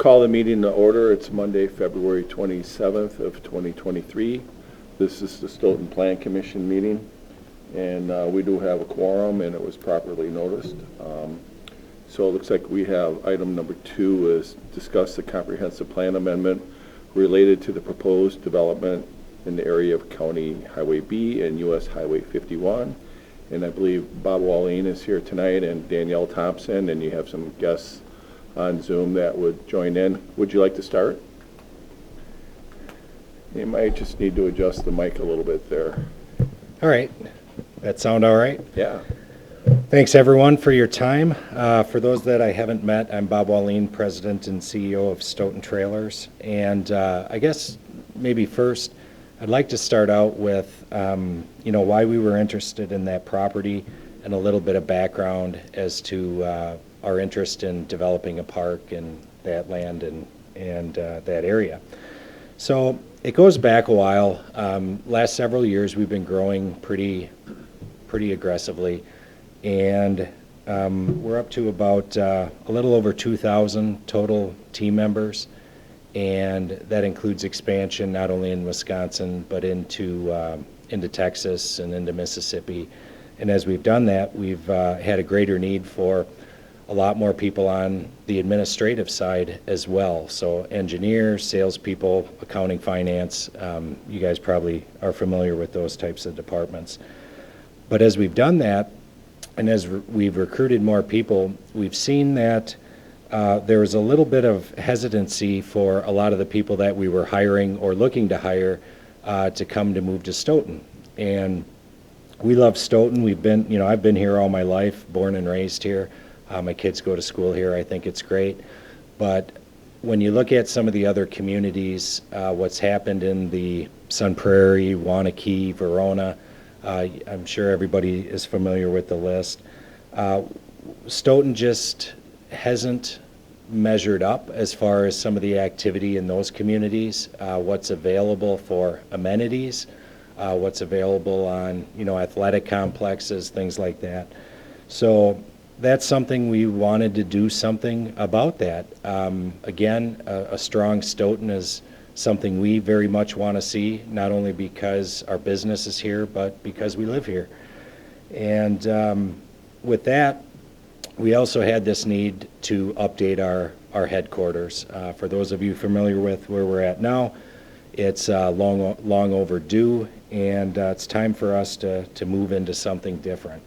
call the meeting to order. It's Monday, February 27th of 2023. This is the Stoughton Plan Commission meeting, and we do have a quorum, and it was properly noticed. So it looks like we have item number 2 is discuss the comprehensive plan amendment related to the proposed development in the area of County Highway B and US Highway 51. And I believe Bob Walleen is here tonight and Danielle Thompson, and you have some guests on Zoom that would join in. Would you like to start? You might just need to adjust the mic a little bit there. All right. That sound all right? Yeah. Thanks, everyone, for your time. For those that I haven't met, I'm Bob Walleen, President and CEO of Stoughton Trailers. And I guess maybe first, I'd like to start out with, why we were interested in that property and a little bit of background as to our interest in developing a park in that land and that area. So it goes back a while. Last several years, we've been growing pretty aggressively. And we're up to about a little over 2,000 total team members, and that includes expansion not only in Wisconsin but into Texas and into Mississippi. And as we've done that, we've had a greater need for a lot more people on the administrative side as well. So engineers, salespeople, accounting, finance. You guys probably are familiar with those types of departments. But as we've done that, and as we've recruited more people, we've seen that there was a little bit of hesitancy for a lot of the people that we were hiring or looking to hire to come to move to Stoughton. And we love Stoughton. I've been here all my life, born and raised here. My kids go to school here. I think it's great. But when you look at some of the other communities, what's happened in the Sun Prairie, Waunakee, Verona, I'm sure everybody is familiar with the list. Stoughton just hasn't measured up as far as some of the activity in those communities, what's available for amenities, what's available on, athletic complexes, things like that. So that's something we wanted to do something about that. Again, a strong Stoughton is something we very much want to see, not only because our business is here, but because we live here. And with that, we also had this need to update our headquarters. For those of you familiar with where we're at now, it's long overdue, and it's time for us to move into something different.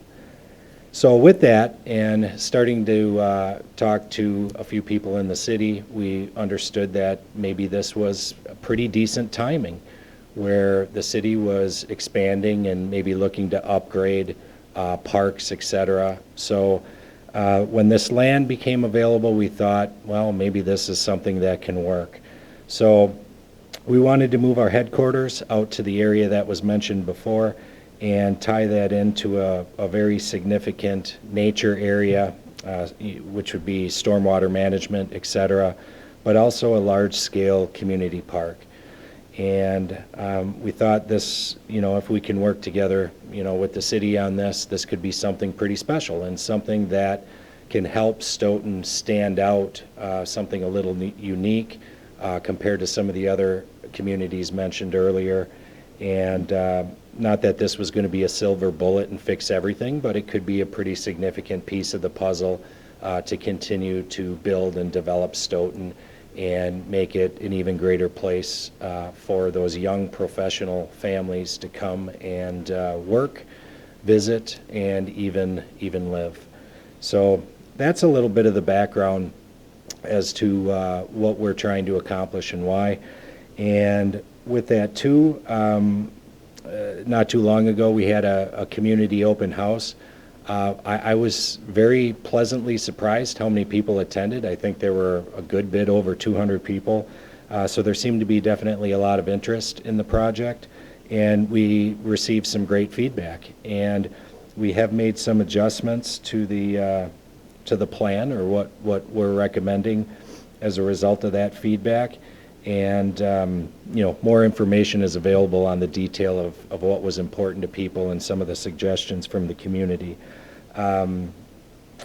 So with that, and starting to talk to a few people in the city, we understood that maybe this was a pretty decent timing, where the city was expanding and maybe looking to upgrade parks, etc. So when this land became available, we thought, well, maybe this is something that can work. So we wanted to move our headquarters out to the area that was mentioned before and tie that into a very significant nature area, which would be stormwater management, et cetera, but also a large-scale community park. And we thought this, if we can work together, with the city on this could be something pretty special and something that can help Stoughton stand out, something a little unique compared to some of the other communities mentioned earlier. And not that this was going to be a silver bullet and fix everything, but it could be a pretty significant piece of the puzzle to continue to build and develop Stoughton and make it an even greater place for those young professional families to come and work, visit, and even live. So that's a little bit of the background as to what we're trying to accomplish and why. And with that too, not too long ago, we had a community open house. I was very pleasantly surprised how many people attended. I think there were a good bit over 200 people. So there seemed to be definitely a lot of interest in the project, and we received some great feedback. And we have made some adjustments to the plan, or what we're recommending as a result of that feedback. And more information is available on the detail of what was important to people and some of the suggestions from the community.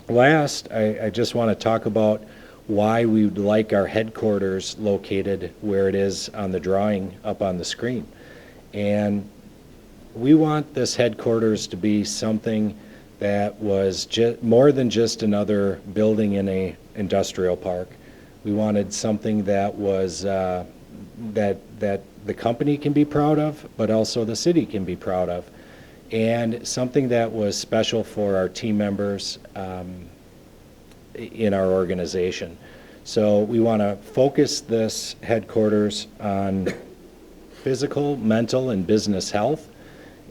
Last, I just want to talk about why we would like our headquarters located where it is on the drawing up on the screen. And we want this headquarters to be something that was more than just another building in a industrial park. We wanted something that was that the company can be proud of, but also the city can be proud of, and something that was special for our team members in our organization. So we want to focus this headquarters on physical, mental, and business health.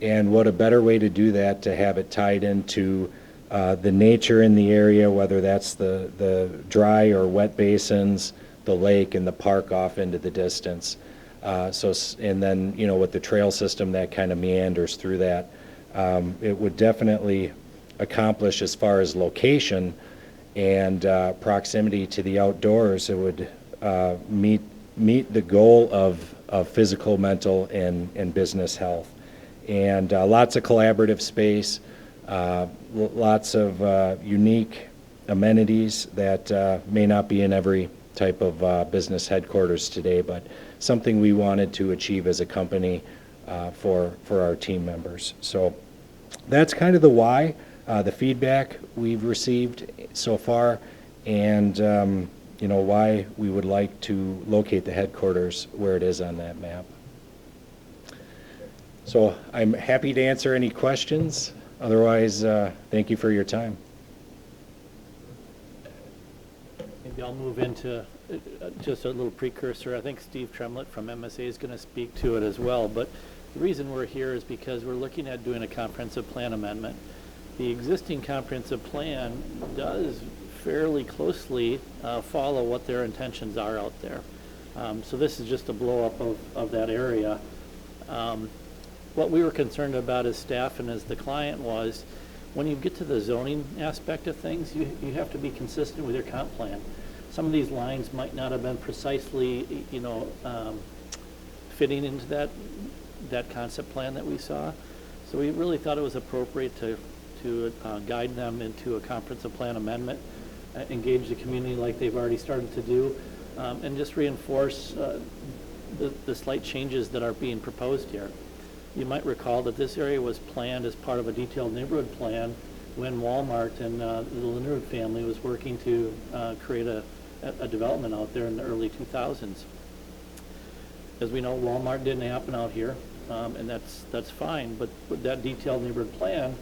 And what a better way to do that, to have it tied into the nature in the area, whether that's the dry or wet basins, the lake, and the park off into the distance. And then, with the trail system that kind of meanders through that, it would definitely accomplish, as far as location and proximity to the outdoors, it would meet the goal of physical, mental, and business health. And lots of collaborative space, lots of unique amenities that may not be in every type of business headquarters today, but something we wanted to achieve as a company for our team members. So that's kind of the why, the feedback we've received so far, and why we would like to locate the headquarters where it is on that map. So I'm happy to answer any questions. Otherwise, thank you for your time. Maybe I'll move into just a little precursor. I think Steve Tremlett from MSA is going to speak to it as well. But the reason we're here is because we're looking at doing a comprehensive plan amendment. The existing comprehensive plan does fairly closely follow what their intentions are out there. So this is just a blow up of that area. What we were concerned about as staff and as the client was, when you get to the zoning aspect of things, you have to be consistent with your comp plan. Some of these lines might not have been precisely, fitting into that concept plan that we saw. So we really thought it was appropriate to guide them into a comprehensive plan amendment, engage the community like they've already started to do, and just reinforce the slight changes that are being proposed here. You might recall that this area was planned as part of a detailed neighborhood plan when Walmart and the Leonard family was working to create a development out there in the early 2000s. As we know, Walmart didn't happen out here, and that's fine, but that detailed neighborhood plan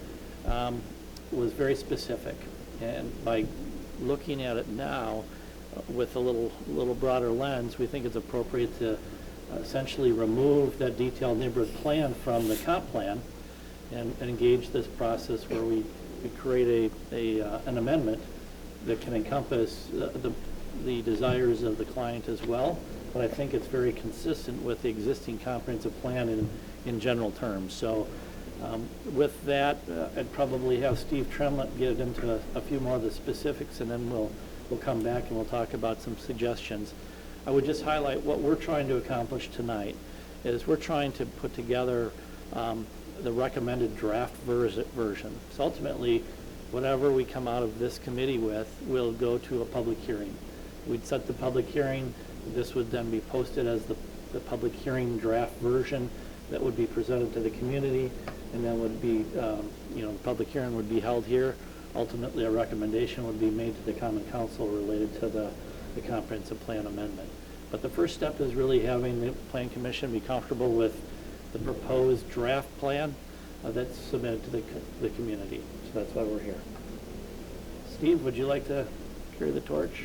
was very specific. And by looking at it now with a little broader lens, we think it's appropriate to essentially remove that detailed neighborhood plan from the comp plan and engage this process where we create an amendment that can encompass the desires of the client as well. But I think it's very consistent with the existing comprehensive plan in general terms. So with that, I'd probably have Steve Tremlett get into a few more of the specifics, and then we'll come back and we'll talk about some suggestions. I would just highlight what we're trying to accomplish tonight is we're trying to put together the recommended draft version. So ultimately, whatever we come out of this committee with will go to a public hearing. We'd set the public hearing. This would then be posted as the public hearing draft version that would be presented to the community, and then would be, the public hearing would be held here. Ultimately, a recommendation would be made to the Common Council related to the comprehensive plan amendment. But the first step is really having the Plan Commission be comfortable with the proposed draft plan that's submitted to the community. So that's why we're here. Steve, would you like to carry the torch?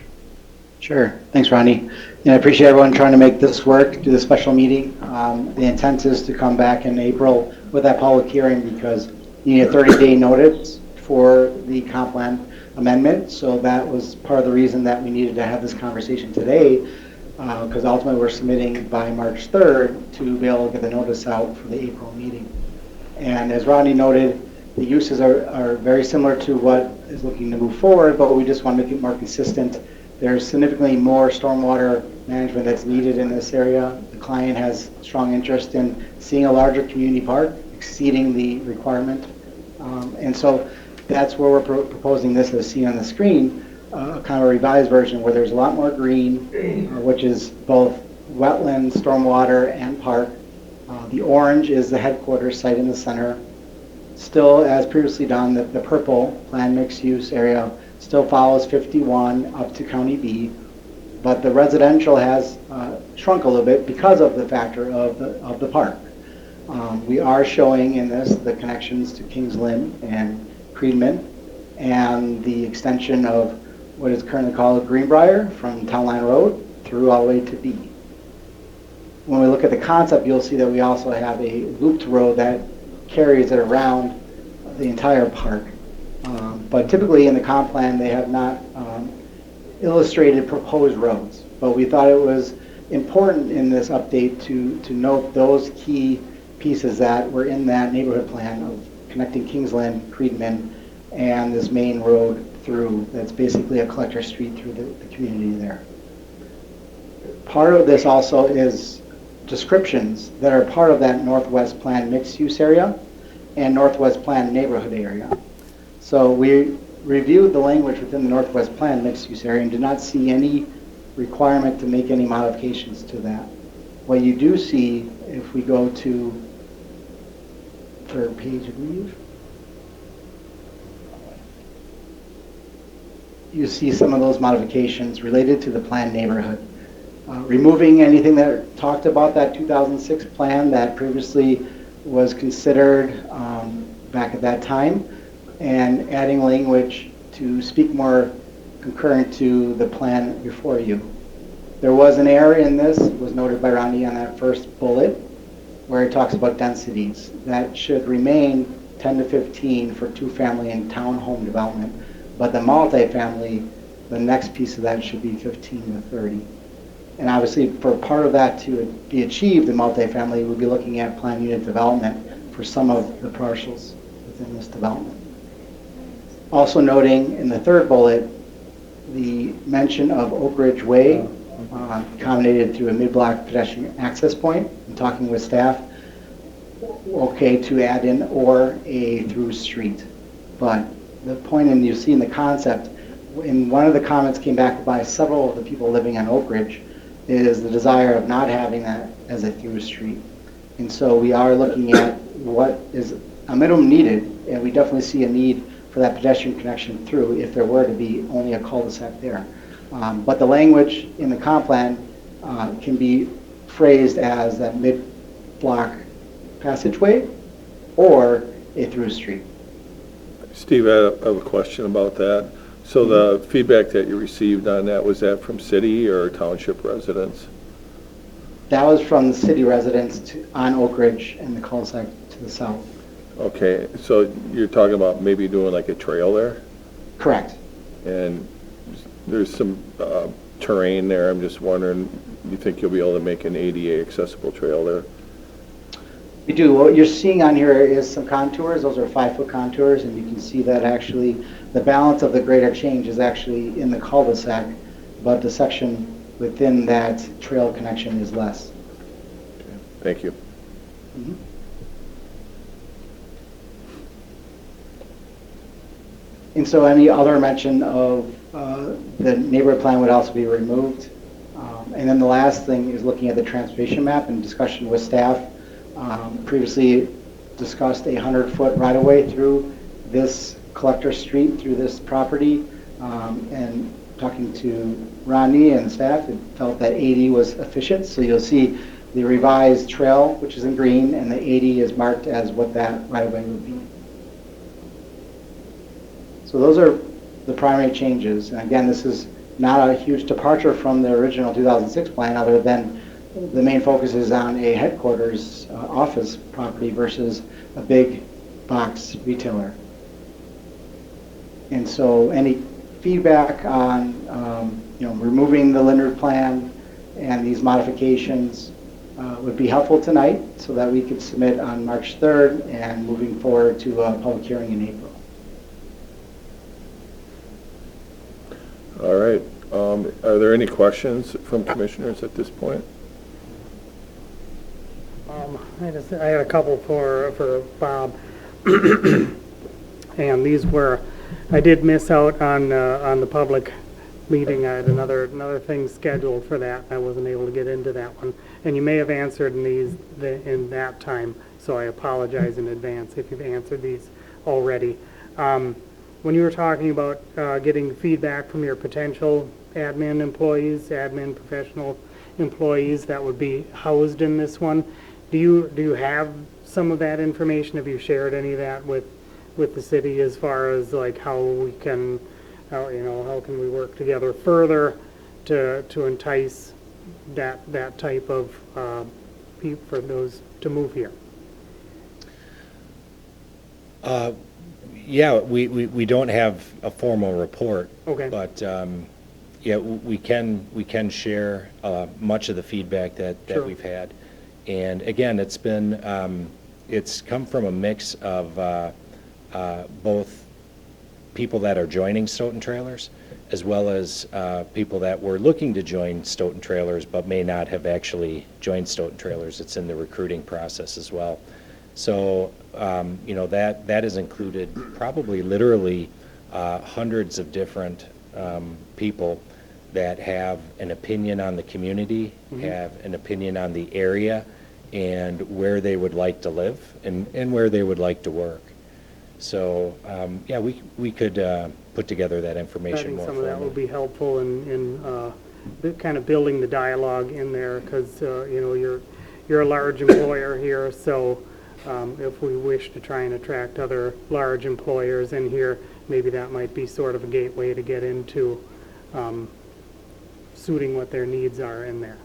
Sure. Thanks, Ronnie. I appreciate everyone trying to make this work, do the special meeting. The intent is to come back in April with that public hearing because you need a 30-day notice for the comp plan amendment. So that was part of the reason that we needed to have this conversation today, because ultimately we're submitting by March 3rd to be able to get the notice out for the April meeting. And as Ronnie noted, the uses are very similar to what is looking to move forward, but we just want to make it more consistent. There's significantly more stormwater management that's needed in this area. The client has strong interest in seeing a larger community park exceeding the requirement. And so that's where we're proposing this as seen on the screen. kind of a revised version where there's a lot more green, which is both wetland, stormwater, and park. The orange is the headquarters site in the center. Still, as previously done, the purple planned mixed-use area still follows 51 up to County B, but the residential has shrunk a little bit because of the factor of the park. We are showing in this the connections to Kings Lynn and Creedman and the extension of what is currently called Greenbrier from Town Line Road through all the way to B. When we look at the concept, you'll see that we also have a looped road that carries it around the entire park. But typically in the comp plan, they have not illustrated proposed roads. But we thought it was important in this update to note those key pieces that were in that neighborhood plan of connecting Kingsland, Creedman, and this main road through, that's basically a collector street through the community there. Part of this also is descriptions that are part of that Northwest Plan mixed use area and Northwest Plan neighborhood area. So we reviewed the language within the Northwest Plan mixed use area and did not see any requirement to make any modifications to that. What you do see, if we go to third page, I believe, you see some of those modifications related to the planned neighborhood. Removing anything that talked about that 2006 plan that previously was considered back at that time, and adding language to speak more concurrent to the plan before you. There was an error in this, was noted by Ronnie on that first bullet, where it talks about densities. That should remain 10 to 15 for two-family and townhome development, but the multifamily, the next piece of that should be 15 to 30. And obviously, for part of that to be achieved in multifamily, we'll be looking at planned unit development for some of the parcels within this development. Also noting in the third bullet, the mention of Oak Ridge Way, accommodated through a mid-block pedestrian access point. I'm talking with staff, okay to add in or a through street. But the point, and you see in the concept, in one of the comments came back by several of the people living on Oak Ridge, is the desire of not having that as a through street. And so we are looking at what is a minimum needed, and we definitely see a need for that pedestrian connection through if there were to be only a cul-de-sac there. But the language in the comp plan can be phrased as that mid-block passageway or a through street. Steve, I have a question about that. So the feedback that you received on that, was that from city or township residents? That was from the city residents on Oak Ridge and the cul-de-sac to the south. Okay, so you're talking about maybe doing like a trail there? Correct. And there's some terrain there. I'm just wondering, you think you'll be able to make an ADA accessible trail there? We do. What you're seeing on here is some contours. Those are 5-foot contours, and you can see that actually the balance of the greater change is actually in the cul-de-sac, but the section within that trail connection is less. Okay. Thank you. Mm-hmm. And so any other mention of the neighborhood plan would also be removed. And then the last thing is looking at the transportation map in discussion with staff. Previously discussed a 100-foot right-of-way through this collector street, through this property, and talking to Ronnie and staff, it felt that 80 was efficient. So you'll see the revised trail, which is in green, and the 80 is marked as what that right-of-way would be. So those are the primary changes. And again, this is not a huge departure from the original 2006 plan, other than the main focus is on a headquarters office property versus a big box retailer. And so any feedback on removing the Leonard plan and these modifications would be helpful tonight, so that we could submit on March 3rd and moving forward to a public hearing in April. All right. Are there any questions from commissioners at this point? I had a couple for Bob, and these were I did miss out on the public meeting. I had another thing scheduled for that. I wasn't able to get into that one. And you may have answered in that time, so I apologize in advance if you've answered these already. When you were talking about getting feedback from your potential admin employees, admin professional employees that would be housed in this one, do you have some of that information? Have you shared any of that with the city as far as like how can we work together further to entice that type of people for those to move here? Yeah, we don't have a formal report. Okay. But yeah, we can share much of the feedback that Sure. we've had. And again, it's come from a mix of both people that are joining Stoughton Trailers, as well as people that were looking to join Stoughton Trailers but may not have actually joined Stoughton Trailers. It's in the recruiting process as well. So that has included probably literally hundreds of different people that have an opinion on the community, have an opinion on the area, and where they would like to live and where they would like to work. So, yeah, we could put together that I information think more some of that will formally. be helpful in kind of building the dialogue in there, because you're a large employer here, so if we wish to try and attract other large employers in here, maybe that might be sort of a gateway to get into suiting what their needs are in there.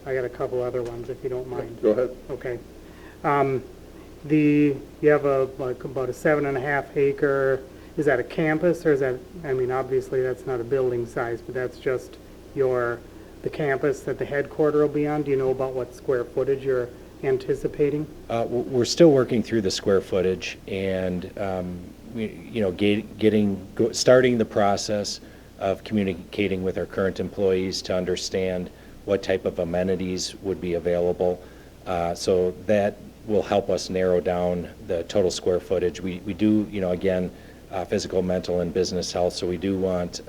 I got a couple other ones if you don't mind. Go ahead. Okay. You have about a 7.5 acre, is that a campus, or is that, I mean, obviously that's not a building size, but that's just the campus that the headquarter will be on? Do you know about what square footage you're anticipating? We're still working through the square footage and, starting the process of communicating with our current employees to understand what type of amenities would be available. So that will help us narrow down the total square footage. We do, again, physical, mental, and business health, so we do want,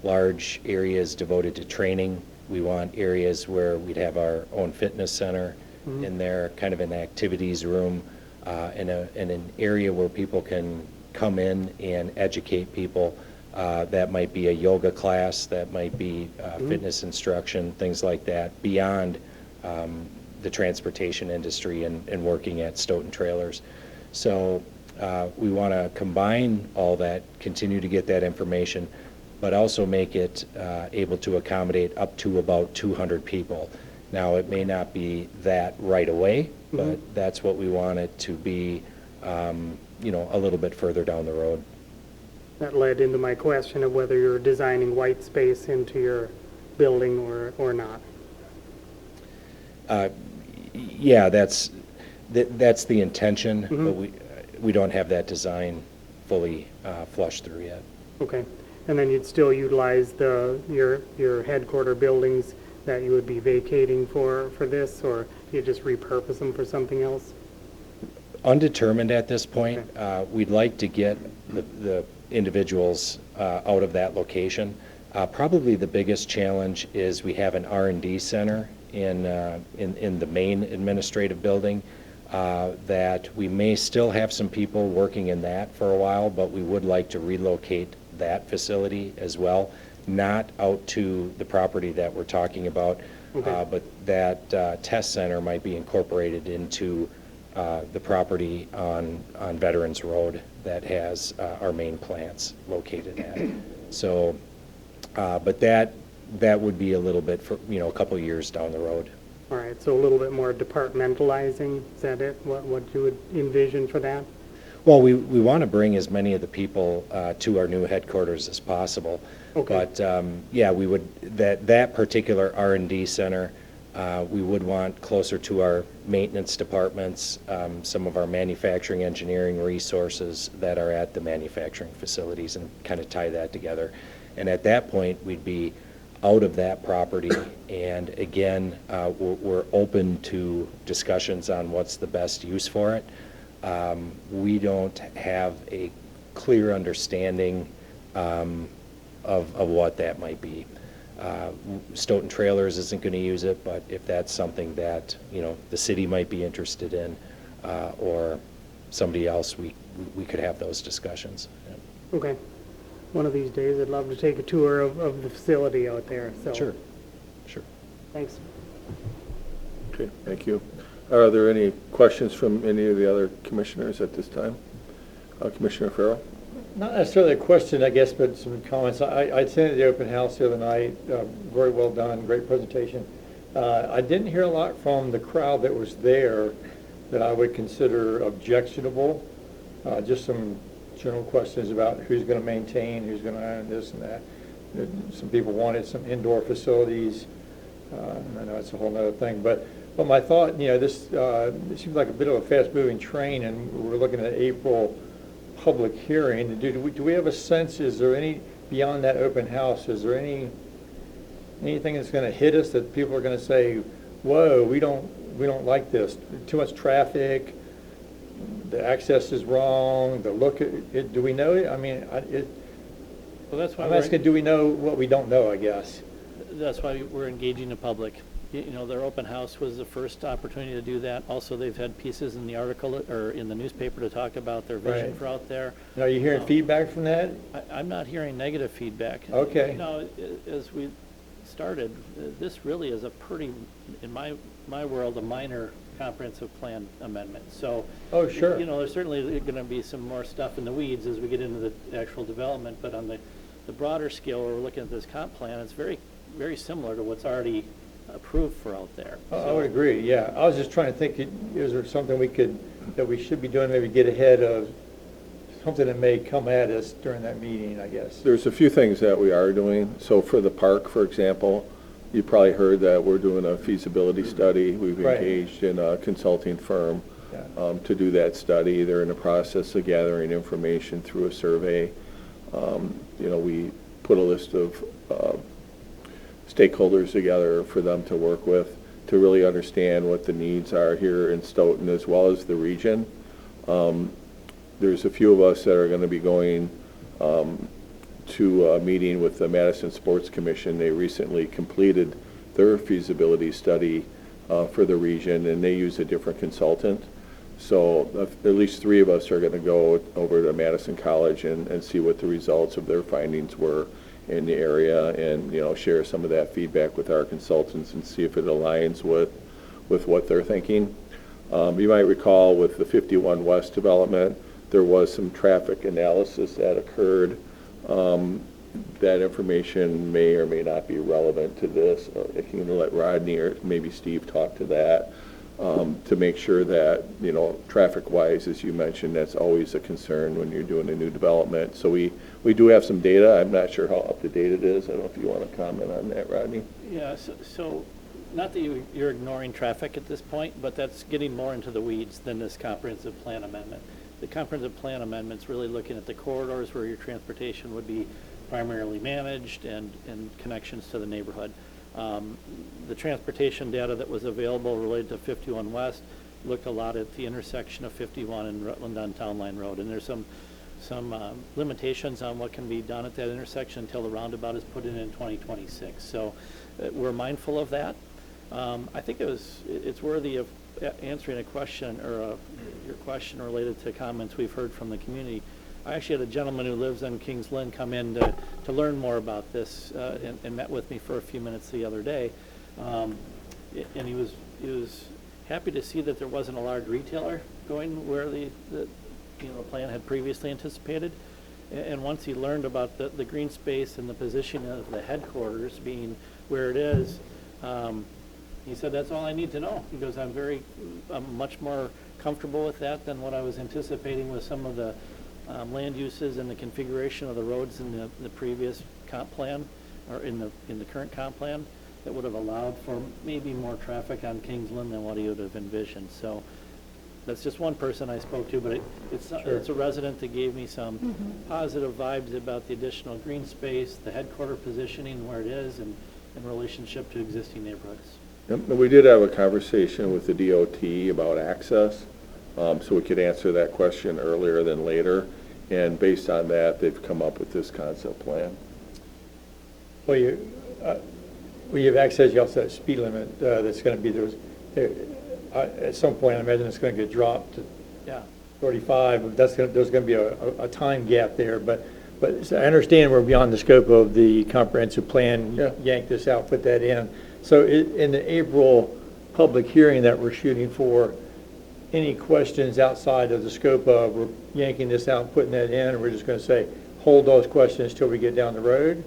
large areas devoted to training. We want areas where we'd have our own fitness center in there, kind of an activities room, and an area where people can come in and educate people. That might be a yoga class, that might be fitness instruction, things like that, beyond the transportation industry and working at Stoughton Trailers. So we want to combine all that, continue to get that information, but also make it able to accommodate up to about 200 people. Now, it may not be that right away, but that's what we want it to be, a little bit further down the road. That led into my question of whether you're designing white space into your building or not. Yeah, that's the intention, but we don't have that design fully flushed through yet. Okay. And then you'd still utilize your headquarter buildings that you would be vacating for this, or do you just repurpose them for something else? Undetermined at this point. We'd like to get the individuals out of that location. Probably the biggest challenge is we have an R&D center in the main administrative building that we may still have some people working in that for a while, but we would like to relocate that facility as well, not out to the property that we're talking about, but that test center might be incorporated into the property on Veterans Road that has our main plants located at. So, but that would be a little bit for, a couple of years down the road. All right, so a little bit more departmentalizing, is that it? What you would envision for that? Well, we want to bring as many of the people to our new headquarters as possible. Okay. But, yeah, we would, that particular R&D center, we would want closer to our maintenance departments, some of our manufacturing engineering resources that are at the manufacturing facilities, and kind of tie that together. And at that point, we'd be out of that property, and again, we're open to discussions on what's the best use for it. We don't have a clear understanding of what that might be. Stoughton Trailers isn't going to use it, but if that's something that, the city might be interested in, or somebody else, we could have those discussions. Okay. One of these days, I'd love to take a tour of the facility out there, so. Sure. Thanks. Okay, thank you. Are there any questions from any of the other commissioners at this time? Commissioner Farrell? Not necessarily a question, I guess, but some comments. I attended the open house the other night. Very well done, great presentation. I didn't hear a lot from the crowd that was there that I would consider objectionable. Just some general questions about who's going to maintain, who's going to own this and that. Some people wanted some indoor facilities. I know it's a whole other thing, but my thought, this seems like a bit of a fast-moving train, and we're looking at April public hearing. Do we have a sense, is there any, beyond that open house, is there anything that's going to hit us that people are going to say, whoa, we don't like this, too much traffic, the access is wrong, the look at it, do we know it? I mean, Well, that's why I'm asking, do we know what we don't know, I guess? that's why we're engaging the public. Their open house was the first opportunity to do that. Also, they've had pieces in the article or in the newspaper to talk about their vision Right. for out there. Are you hearing feedback from that? I'm not hearing negative feedback. Okay. As we started, this really is a pretty, in my world, a minor comprehensive plan amendment. So, Oh, sure. there's certainly going to be some more stuff in the weeds as we get into the actual development, but on the broader scale, where we're looking at this comp plan, it's very, very similar to what's already approved for out there. I would agree, yeah. I was just trying to think, is there something that we should be doing, maybe get ahead of something that may come at us during that meeting, I guess? There's a few things that we are doing. So for the park, for example, you probably heard that we're doing a feasibility study. We've Right. engaged in a consulting firm Yeah. to do that study. They're in the process of gathering information through a survey. We put a list of stakeholders together for them to work with to really understand what the needs are here in Stoughton as well as the region. There's a few of us that are going to be going to a meeting with the Madison Sports Commission. They recently completed their feasibility study for the region, and they use a different consultant. So at least 3 of us are going to go over to Madison College and see what the results of their findings were in the area, and share some of that feedback with our consultants and see if it aligns with what they're thinking. You might recall with the 51 West development, there was some traffic analysis that occurred. That information may or may not be relevant to this. I can let Rodney or maybe Steve talk to that, to make sure that, traffic-wise, as you mentioned, that's always a concern when you're doing a new development. So we do have some data. I'm not sure how up-to-date it is. I don't know if you want to comment on that, Rodney. Yeah, so not that you're ignoring traffic at this point, but that's getting more into the weeds than this comprehensive plan amendment. The comprehensive plan amendment's really looking at the corridors where your transportation would be primarily managed and connections to the neighborhood. The transportation data that was available related to 51 West looked a lot at the intersection of 51 and Rutland on Town Line Road, and there's some limitations on what can be done at that intersection until the roundabout is put in 2026. So we're mindful of that. I think it's worthy of answering a question or your question related to comments we've heard from the community. I actually had a gentleman who lives on Kings Lynn come in to learn more about this and met with me for a few minutes the other day, and he was happy to see that there wasn't a large retailer going where the plan had previously anticipated. And once he learned about the green space and the position of the headquarters being where it is, he said, that's all I need to know. He goes, I'm much more comfortable with that than what I was anticipating with some of the land uses and the configuration of the roads in the previous comp plan, or in the current comp plan, that would have allowed for maybe more traffic on Kingsland than what he would have envisioned. So that's just one person I spoke to, but it's a resident that gave me some positive vibes about the additional green space, the headquarter positioning where it is, and in relationship to existing neighborhoods. Yep. We did have a conversation with the DOT about access, so we could answer that question earlier than later. And based on that, they've come up with this concept plan. Well, you have access, you also have speed limit that's going to be, at some point, I imagine it's going to get dropped to Yeah. 35, but there's going to be a time gap there, but so I understand we're beyond the scope of the comprehensive plan. Yeah. Yank this out, put that in. So in the April public hearing that we're shooting for, any questions outside of the scope of we're yanking this out, putting that in, and we're just going to say, hold those questions till we get down the road?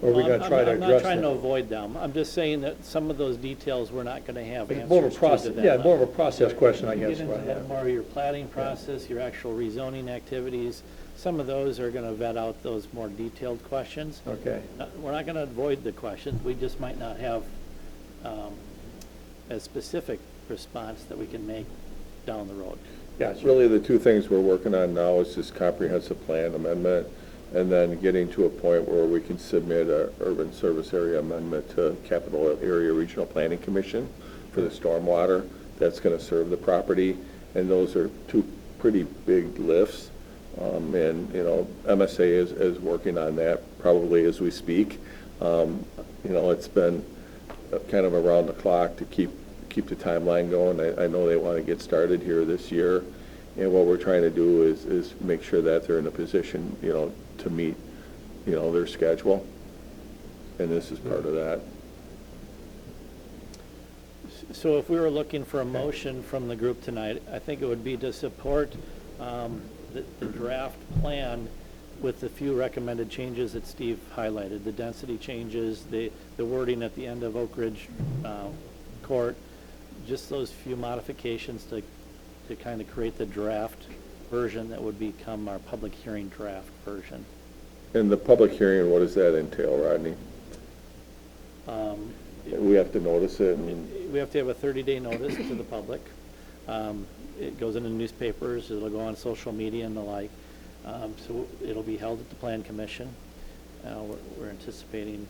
Or are we going to try to I'm not address trying to them? avoid them. I'm just saying that some of those details we're not going to have It's more of a answers process, to yeah, that. more of a process question, I You guess. get into that more of your planning process, your actual rezoning activities. Some of those are going to vet out those more detailed questions. Okay. We're not going to avoid the questions. We just might not have a specific response that we can make down the road. Gotcha. Really, the two things we're working on now is this comprehensive plan amendment, and then getting to a point where we can submit a urban service area amendment to Capital Area Regional Planning Commission for the stormwater that's going to serve the property. And those are two pretty big lifts. And, you know, MSA is working on that probably as we speak. You know, it's been kind of around the clock to keep the timeline going. I know they want to get started here this year. And what we're trying to do is make sure that they're in a position, you know, to meet, you know, their schedule. And this is part of that. So if we were looking for a motion from the group tonight, I think it would be to support the draft plan with the few recommended changes that Steve highlighted, the density changes, the wording at the end of Oak Ridge Court, just those few modifications to kind of create the draft version that would become our public hearing draft version. And the public hearing, what does that entail, Rodney? We have to notice it and... We have to have a 30-day notice to the public. It goes in the newspapers, it'll go on social media and the like. So it'll be held at the Plan Commission. We're anticipating,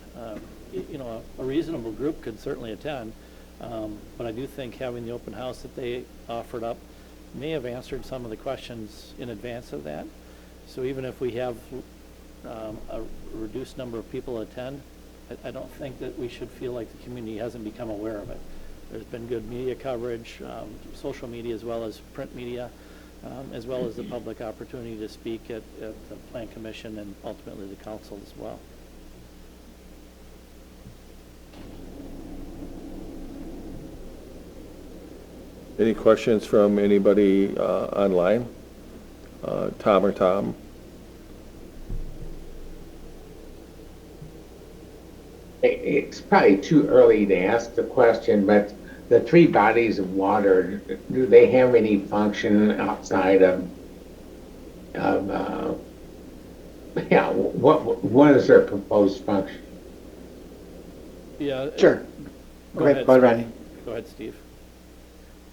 you know, a reasonable group could certainly attend. But I do think having the open house that they offered up may have answered some of the questions in advance of that. So even if we have a reduced number of people attend, I don't think that we should feel like the community hasn't become aware of it. There's been good media coverage, social media as well as print media, as well as the public opportunity to speak at the Plan Commission and ultimately the council as well. Any questions from anybody online? Tom or Tom? It's probably too early to ask the question, but the three bodies of water, do they have any function outside of yeah, what is their proposed function? Yeah. Sure. Go Okay, ahead, go ahead, Steve. Rodney. Go ahead, Steve.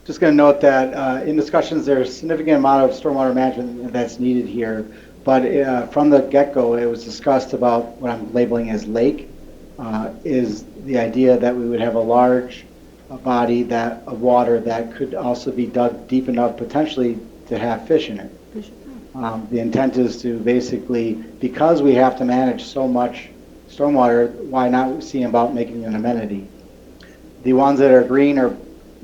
Just going to note that in discussions, there's a significant amount of stormwater management that's needed here. But from the get-go, it was discussed about what I'm labeling as lake, is the idea that we would have a large body of water that could also be dug deep enough potentially to have fish in it. The intent is to basically, because we have to manage so much stormwater, why not see about making an amenity? The ones that are green are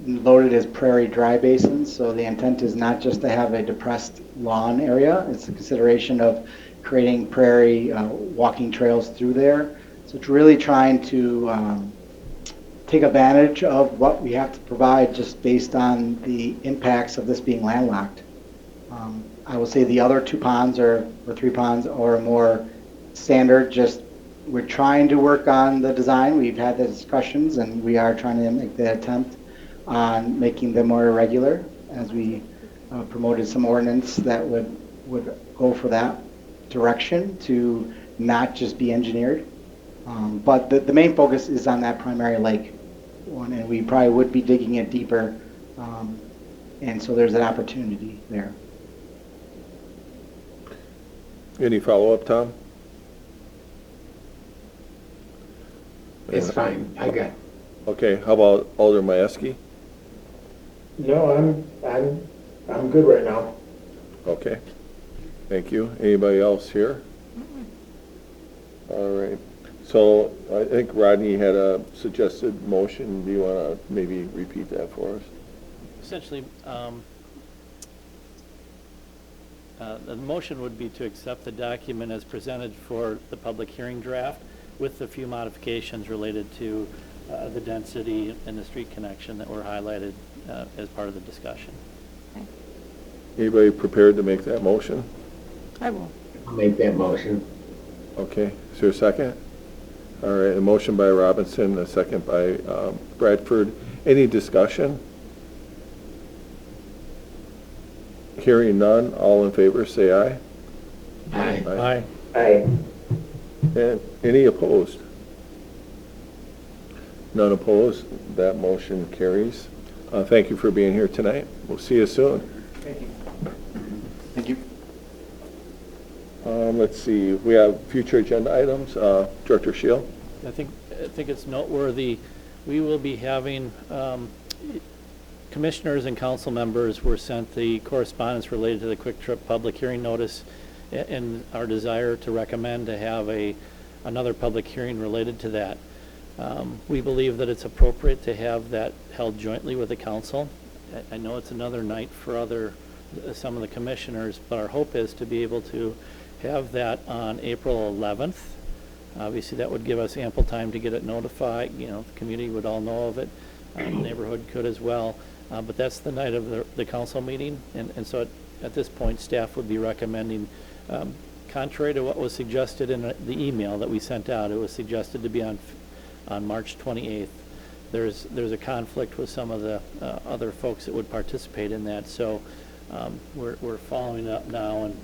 loaded as prairie dry basins, so the intent is not just to have a depressed lawn area, it's a consideration of creating prairie walking trails through there. So it's really trying to take advantage of what we have to provide just based on the impacts of this being landlocked. I will say the other two ponds or three ponds are more standard, just we're trying to work on the design. We've had the discussions and we are trying to make the attempt on making them more irregular as we promoted some ordinance that would go for that direction to not just be engineered. But the main focus is on that primary lake one, and we probably would be digging it deeper. And so there's an opportunity there. Any follow-up, Tom? It's fine, I got it. Okay, how about Alder Mayeski? No, I'm good right now. Okay. Thank you. Anybody else here? All right. So I think Rodney had a suggested motion. Do you want to maybe repeat that for us? Essentially, the motion would be to accept the document as presented for the public hearing draft with a few modifications related to the density and the street connection that were highlighted as part of the discussion. Anybody prepared to make that motion? I will. I'll make that motion. Okay. Is there a second? All right. A motion by Robinson, a second by Bradford. Any discussion? Hearing none, all in favor, say aye. Aye. Aye. Aye. And any opposed? None opposed. That motion carries. Thank you for being here tonight. We'll see you soon. Thank you. Let's see, we have future agenda items. Director Shield? I think it's noteworthy, we will be having, commissioners and council members were sent the correspondence related to the Quick Trip public hearing notice and our desire to recommend to have another public hearing related to that. We believe that it's appropriate to have that held jointly with the council. I know it's another night for some of the commissioners, but our hope is to be able to have that on April 11th. Obviously, that would give us ample time to get it notified. You know, the community would all know of it. The neighborhood could as well. But that's the night of the council meeting. And so at this point, staff would be recommending, contrary to what was suggested in the email that we sent out, it was suggested to be on March 28th. There's a conflict with some of the other folks that would participate in that. So we're following up now, and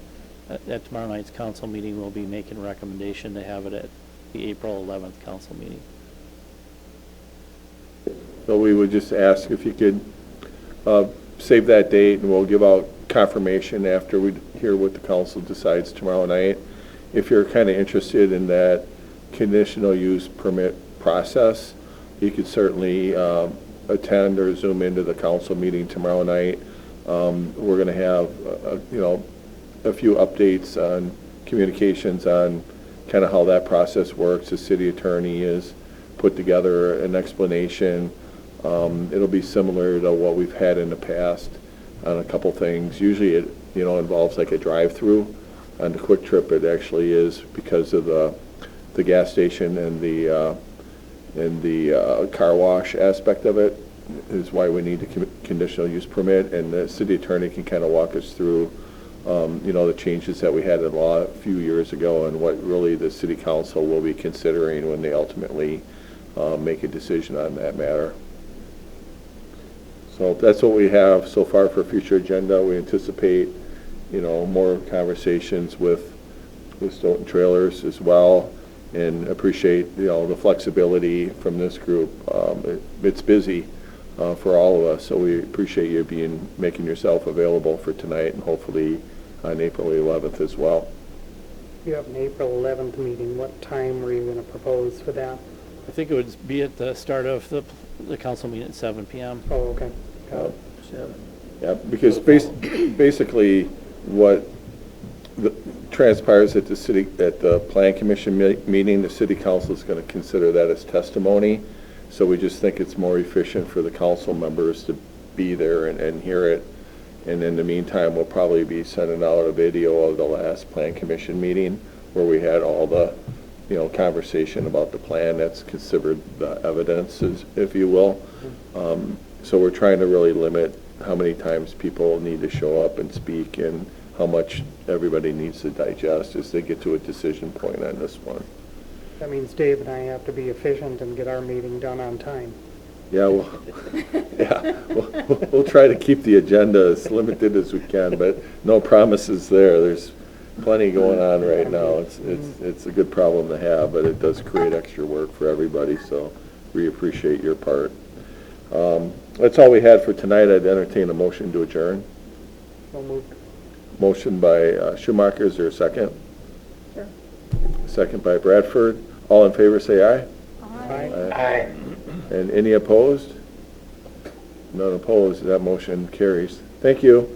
at tomorrow night's council meeting, we'll be making a recommendation to have it at the April 11th council meeting. So we would just ask if you could save that date, and we'll give out confirmation after we hear what the council decides tomorrow night. If you're kind of interested in that conditional use permit process, you could certainly attend or Zoom into the council meeting tomorrow night. We're going to have, a few updates on communications on kind of how that process works. The city attorney has put together an explanation. It'll be similar to what we've had in the past on a couple things. Usually it, involves like a drive-through. On the Quick Trip, it actually is because of the gas station and the car wash aspect of it is why we need the conditional use permit, and the city attorney can kind of walk us through the changes that we had in law a few years ago and what really the city council will be considering when they ultimately make a decision on that matter. So that's what we have so far for future agenda. We anticipate, more conversations with Stoughton Trailers as well, and appreciate, the flexibility from this group. It's busy for all of us, so we appreciate you making yourself available for tonight and hopefully on April 11th as well. You have an April 11th meeting. What time were you going to propose for that? I think it would be at the start of the council meeting at 7 p.m. Oh, okay. Yeah, because basically what transpires at the Plan Commission meeting, the city council is going to consider that as testimony. So we just think it's more efficient for the council members to be there and hear it. And in the meantime, we'll probably be sending out a video of the last Plan Commission meeting where we had all the, conversation about the plan. That's considered the evidence, if you will. So we're trying to really limit how many times people need to show up and speak and how much everybody needs to digest as they get to a decision point on this one. That means Dave and I have to be efficient and get our meeting done on time. Yeah, we'll try to keep the agenda as limited as we can, but no promises there. There's plenty going on right now. It's a good problem to have, but it does create extra work for everybody, so we appreciate your part. That's all we had for tonight. I'd entertain a motion to adjourn. So moved. Motion by Schumacher. Is there a second? Sure. Second by Bradford. All in favor, say aye. Aye. Aye. And any opposed? None opposed. That motion carries. Thank you.